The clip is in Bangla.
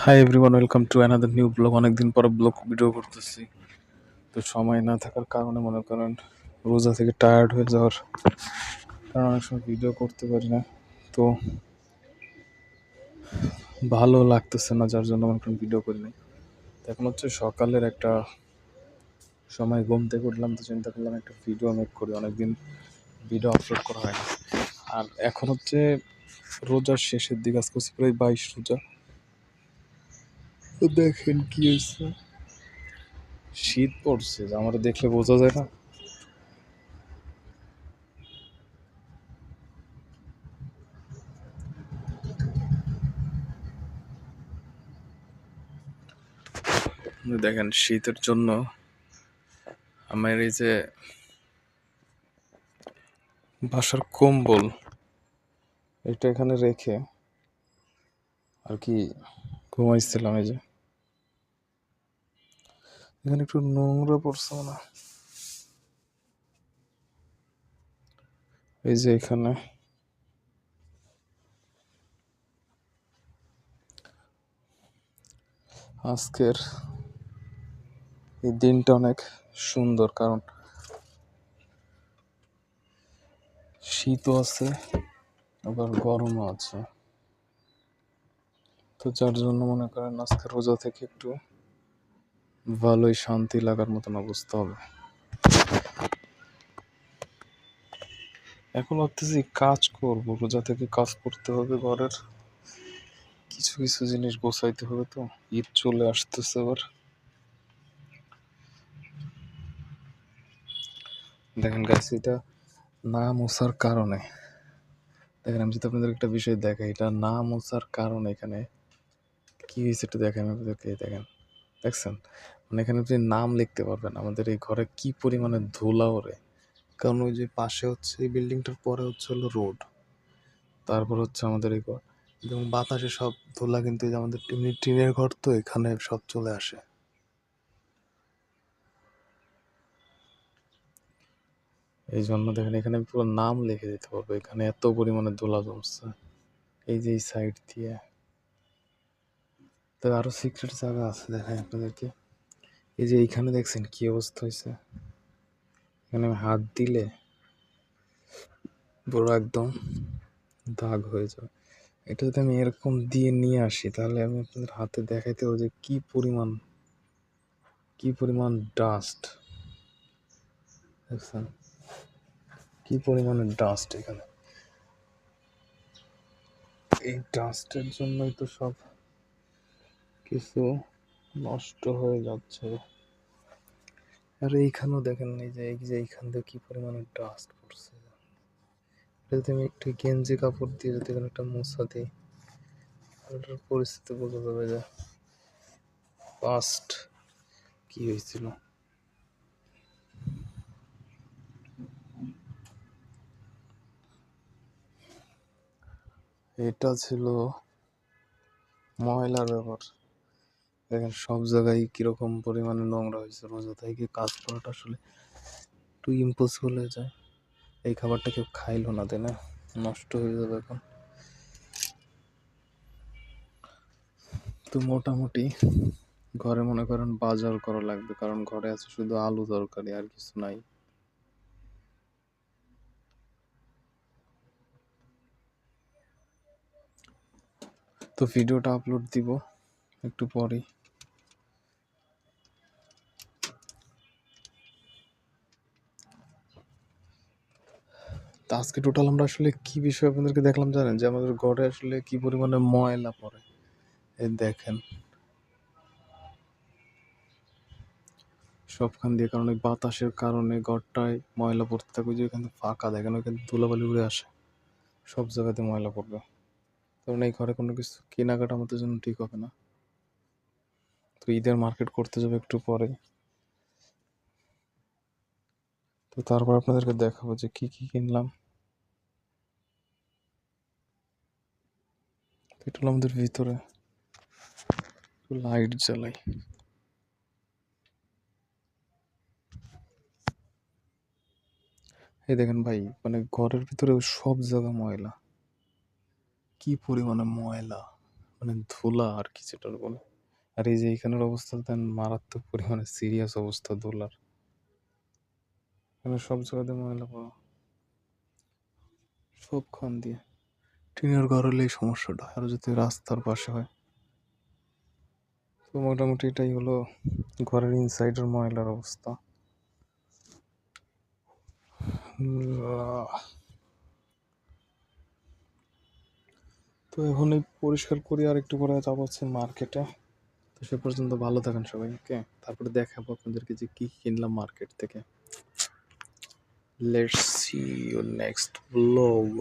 Hi everyone, welcome to another new blog. অনেকদিন পর ব্লগ ভিডিও করতেছি। তো সময় না থাকার কারণে মনে করেন রোজা থেকে টায়ার্ড হয়ে যাওয়ার কারণ অনেক সময় ভিডিও করতে পারি না। তো ভালো লাগতেছে না, যার জন্য মনে করেন ভিডিও করি নাই। তো এখন হচ্ছে সকালের একটা সময় ঘুম থেকে উঠলাম, তো চিন্তা করলাম একটা ভিডিও মেক করি। অনেকদিন ভিডিও আপলোড করা হয় না। আর এখন হচ্ছে রোজার শেষের দিকে, আজকে হচ্ছে প্রায় 22 রোজা। তো দেখেন কি হয়েছে, শীত পড়ছে, যা আমার দেখলে বোঝা যায় না। দেখেন শীতের জন্য আমার এই যে বাসার কম্বল এটা এখানে রেখে আর কি ঘুমাইছিলাম। এই যে এখানে একটু নোংরা পড়ছে না, এই যে এখানে। আজকের এই দিনটা অনেক সুন্দর, কারণ শীতও আছে আবার গরমও আছে। তো যার জন্য মনে করেন আজকে রোজা থেকে একটু ভালোই শান্তি লাগার মতন অবস্থা হবে। এখন ভাবতেছি কাজ করবো, রোজা থেকে কাজ করতে হবে, ঘরের কিছু কিছু জিনিস গোছাইতে হবে। তো ঈদ চলে আসতেছে আবার। দেখেন গাছ, এটা না মোছার কারণে, দেখেন আমি যদি আপনাদের একটা বিষয় দেখাই, এটা না মোছার কারণে এখানে কি হয়েছে একটু দেখেন আপনাদেরকে। দেখেন, দেখছেন? মানে এখানে আপনি নাম লিখতে পারবেন। আমাদের এই ঘরে কি পরিমাণে ধুলা ওড়ে, কারণ ওই যে পাশে হচ্ছে এই বিল্ডিংটার পরে হচ্ছে হলো রোড, তারপর হচ্ছে আমাদের এই ঘর, এবং বাতাসে সব ধুলা কিন্তু এই যে আমাদের এমনি টিনের ঘর, তো এখানে সব চলে আসে। এই জন্য দেখেন এখানে পুরো নাম লিখে দিতে পারবো, এখানে এত পরিমাণে ধুলা জমছে এই যে এই সাইড দিয়ে। তো আরো সিক্রেট জায়গা আছে, দেখেন আপনাদেরকে। এই যে এইখানে দেখছেন কি অবস্থা হয়েছে, এখানে আমি হাত দিলে পুরো একদম দাগ হয়ে যাবে। এটা যদি আমি এরকম দিয়ে নিয়ে আসি, তাহলে আমি আপনাদের হাতে দেখাইতে হবে যে কি পরিমাণ ডাস্ট। দেখছেন কি পরিমাণে ডাস্ট এখানে। এই ডাস্টের জন্যই তো সব কিছু নষ্ট হয়ে যাচ্ছে। আর এইখানেও দেখেন, এই যে এইখান থেকে কি পরিমাণে ডাস্ট পড়ছে। যদি আমি একটু গেঞ্জি কাপড় দিয়ে যদি এখানে একটা মোছা দিই, ওটার পরিস্থিতি বোঝা যাবে যে পাস্ট কি হয়েছিল। এটা ছিল ময়লার ব্যাপার। দেখেন সব জায়গায় কিরকম পরিমাণে নোংরা হয়েছে। রোজা থেকে কাজ করাটা আসলে একটু ইম্পসিবল হয়ে যায়। এই খাবারটা কেউ খাইলো না, তাই না? নষ্ট হয়ে যাবে এখন। তো মোটামুটি ঘরে মনে করেন বাজার করা লাগবে, কারণ ঘরে আছে শুধু আলু তরকারি, আর কিছু নাই। তো ভিডিওটা আপলোড দিব একটু পরেই। তো আজকে টোটাল আমরা আসলে কি বিষয় আপনাদেরকে দেখলাম জানেন, যে আমাদের ঘরে আসলে কি পরিমাণে ময়লা পড়ে। এই দেখেন সবখান দিয়ে, কারণ এই বাতাসের কারণে ঘরটায় ময়লা পড়তে থাকবে। যে এখানে ফাঁকা, দেখেন ওইখানে ধুলাবালি উড়ে আসে, সব জায়গাতে ময়লা পড়বে। কারণ এই ঘরে কোনো কিছু কেনাকাটা আমাদের জন্য ঠিক হবে না। তো ঈদের মার্কেট করতে যাবে একটু পরে। তো তারপর আপনাদেরকে দেখাবো যে কি কি কিনলাম। এটা হলো আমাদের ভিতরে, লাইট জ্বালাই। এই দেখেন ভাই, মানে ঘরের ভিতরে সব জায়গা ময়লা, কি পরিমাণে ময়লা। মানে ধুলা আর কি যেটার বলে। আর এই যে এখানের অবস্থা দেন মারাত্মক পরিমাণে সিরিয়াস অবস্থা ধুলার। এখানে সব জায়গাতে ময়লা পড়া, সবখান দিয়ে। টিনের ঘর হলে এই সমস্যাটা, আরো যদি রাস্তার পাশে হয়। তো মোটামুটি এটাই হলো ঘরের ইনসাইডের ময়লার অবস্থা। তো এখন এই পরিষ্কার করি আর একটু পরে যাবো হচ্ছে মার্কেটে। তো সে পর্যন্ত ভালো থাকেন সবাই, ওকে? তারপরে দেখাবো আপনাদেরকে যে কি কিনলাম মার্কেট থেকে। Let's see you next blog.